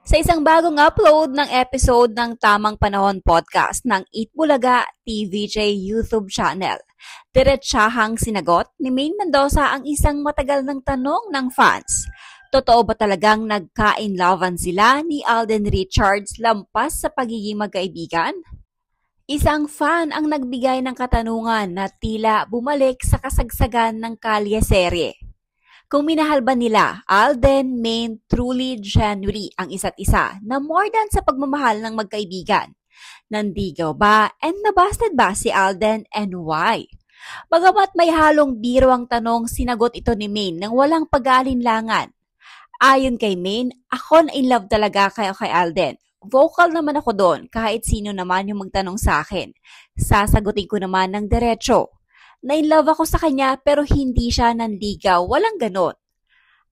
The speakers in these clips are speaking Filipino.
Sa isang bagong upload ng episode ng Tamang Panahon Podcast ng Eat Bulaga TVJ YouTube channel. Diretsahang sinagot ni Maine Mendoza ang isang matagal ng tanong ng fans. Totoo ba talagang nagka-inlovean sila ni Alden Richards lampas sa pagiging magkaibigan? Isang fan ang nagbigay ng katanungan na tila bumalik sa kasagsagan ng kalye-serye. Kung minahal ba nila, Alden, Maine, truly, genuinely ang isa't isa na more than sa pagmamahal ng magkaibigan? Nandigaw ba and nabasted ba si Alden and why? Bagamat may halong biro ang tanong, sinagot ito ni Maine nang walang pag-aalinlangan. Ayon kay Maine, ako na in love talaga kay Alden. Vocal naman ako doon kahit sino naman yung magtanong sa akin. Sasagutin ko naman ng diretso. Na-in-love ako sa kanya pero hindi siya nanligaw, walang ganon.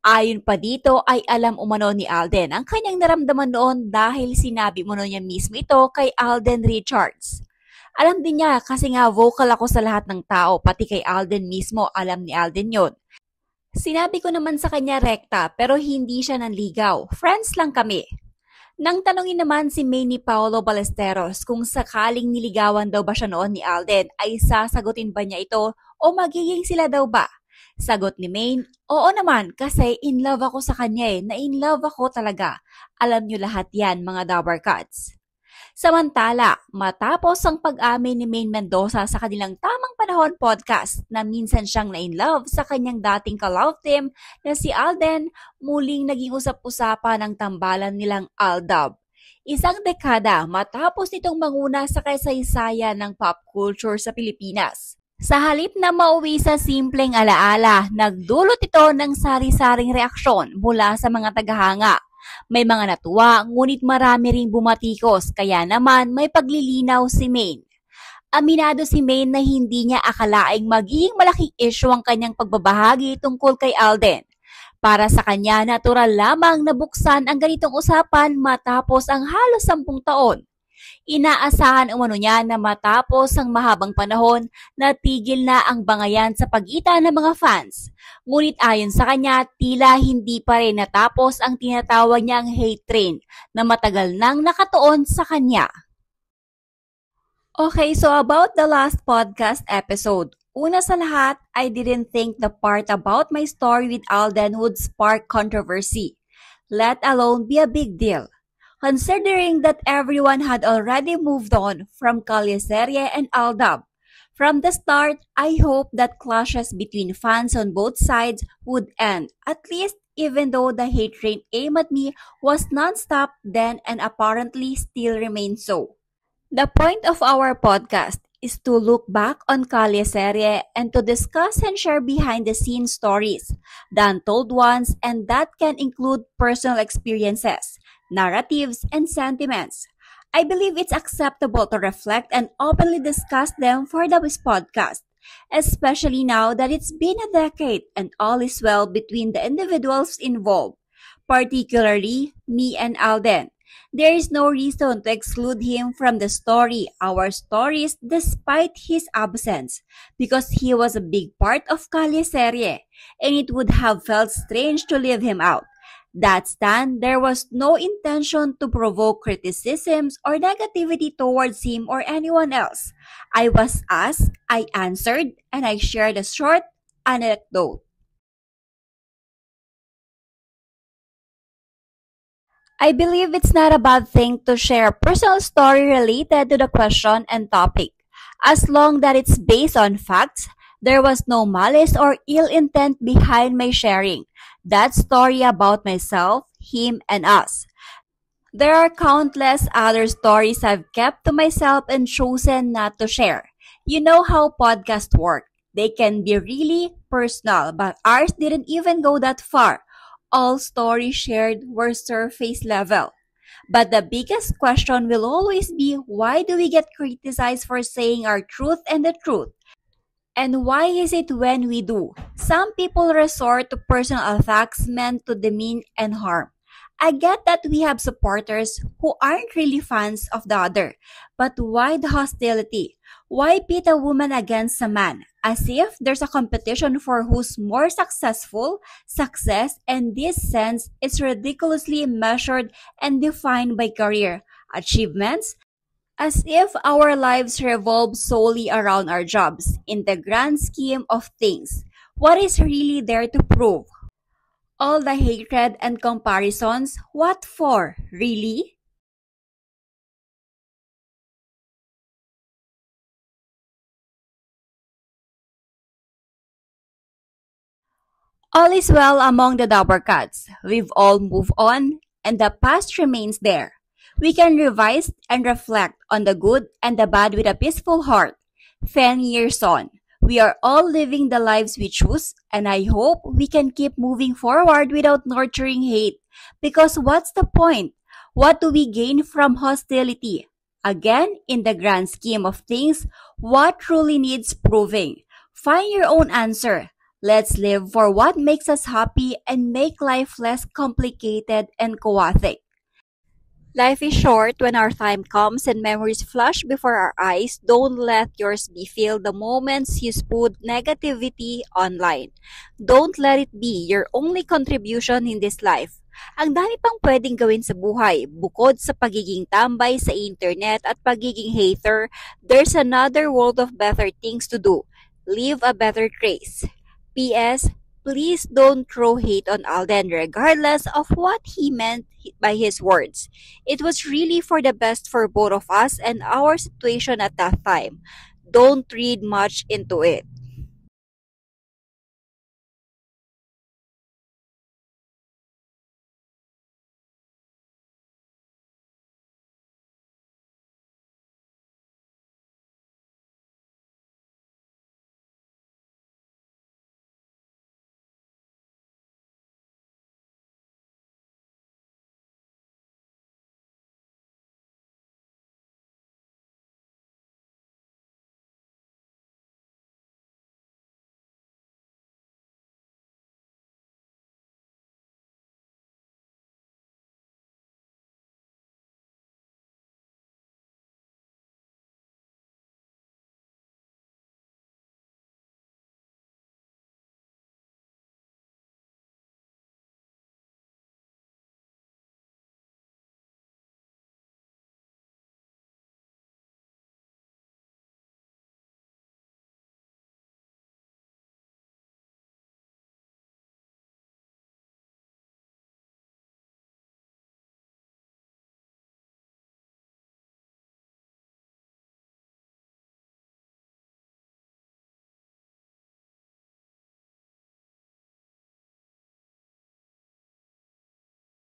Ayon pa dito ay alam umano ni Alden ang kanyang naramdaman noon dahil sinabi umano niya mismo ito kay Alden Richards. Alam din niya kasi nga vocal ako sa lahat ng tao, pati kay Alden mismo alam ni Alden yon. Sinabi ko naman sa kanya rekta pero hindi siya nanligaw, friends lang kami. Nang tanungin naman si Maine ni Paolo Ballesteros kung sakaling niligawan daw ba siya noon ni Alden ay sasagutin ba niya ito o magiging sila daw ba? Sagot ni Maine, oo naman kasi in love ako sa kanya na in love ako talaga. Alam niyo lahat yan mga Dabar Cats. Samantala, matapos ang pag-amin ni Maine Mendoza sa kanilang Tamang Panahon podcast na minsan siyang na-in-love sa kanyang dating ka-love team na si Alden, muling naging usap-usapan ang tambalan nilang Aldab. Isang dekada matapos nitong manguna sa kasaysayan ng pop culture sa Pilipinas. Sa halip na mauwi sa simpleng alaala, nagdulot ito ng sari-saring reaksyon mula sa mga tagahanga. May mga natuwa, ngunit marami ring bumatikos, kaya naman may paglilinaw si Maine. Aminado si Maine na hindi niya akalaing magiging malaking issue ang kanyang pagbabahagi tungkol kay Alden. Para sa kanya, natural lamang nabuksan ang ganitong usapan matapos ang halos 10 taon. Inaasahan umano niya na matapos ang mahabang panahon, natigil na ang bangayan sa pagitan ng mga fans. Ngunit ayon sa kanya, tila hindi pa rin natapos ang tinatawag niyang hate train na matagal nang nakatuon sa kanya. Okay, so about the last podcast episode. Una sa lahat, I didn't think the part about my story with Alden would spark controversy, let alone be a big deal. Considering that everyone had already moved on from Kalye-serye and Aldab. From the start, I hoped that clashes between fans on both sides would end, at least even though the hate train aimed at me was non-stop then and apparently still remains so. The point of our podcast is to look back on Kalye-serye and to discuss and share behind-the-scenes stories, the untold ones, and that can include personal experiences, narratives, and sentiments. I believe it's acceptable to reflect and openly discuss them for this podcast, especially now that it's been a decade and all is well between the individuals involved, particularly me and Alden. There is no reason to exclude him from the story, our stories, despite his absence, because he was a big part of Kalye-serye, and it would have felt strange to leave him out. That stand, there was no intention to provoke criticisms or negativity towards him or anyone else. I was asked, I answered, and I shared a short anecdote. I believe it's not a bad thing to share a personal story related to the question and topic. As long that it's based on facts, there was no malice or ill intent behind my sharing that story about myself, him, and us. There are countless other stories I've kept to myself and chosen not to share. You know how podcasts work. They can be really personal, but ours didn't even go that far. All stories shared were surface level. But the biggest question will always be, why do we get criticized for saying our truth and the truth? And why is it when we do, some people resort to personal attacks meant to demean and harm? I get that we have supporters who aren't really fans of the other, but why the hostility? Why pit a woman against a man? As if there's a competition for who's more successful. Success in this sense is ridiculously measured and defined by career achievements, as if our lives revolve solely around our jobs. In the grand scheme of things, what is really there to prove? All the hatred and comparisons, what for, really? All is well among the Dabber Cats. We've all moved on, and the past remains there. We can revise and reflect on the good and the bad with a peaceful heart. 10 years on, we are all living the lives we choose, and I hope we can keep moving forward without nurturing hate. Because what's the point? What do we gain from hostility? Again, in the grand scheme of things, what truly needs proving? Find your own answer. Let's live for what makes us happy and make life less complicated and chaotic. Life is short. When our time comes and memories flash before our eyes, don't let yours be filled the moments you spewed negativity online. Don't let it be your only contribution in this life. Ang dami pang pwedeng gawin sa buhay. Bukod sa pagiging tambay sa internet at pagiging hater, there's another world of better things to do. Live a better trace. P.S. Please don't throw hate on Alden regardless of what he meant by his words. It was really for the best for both of us and our situation at that time. Don't read much into it.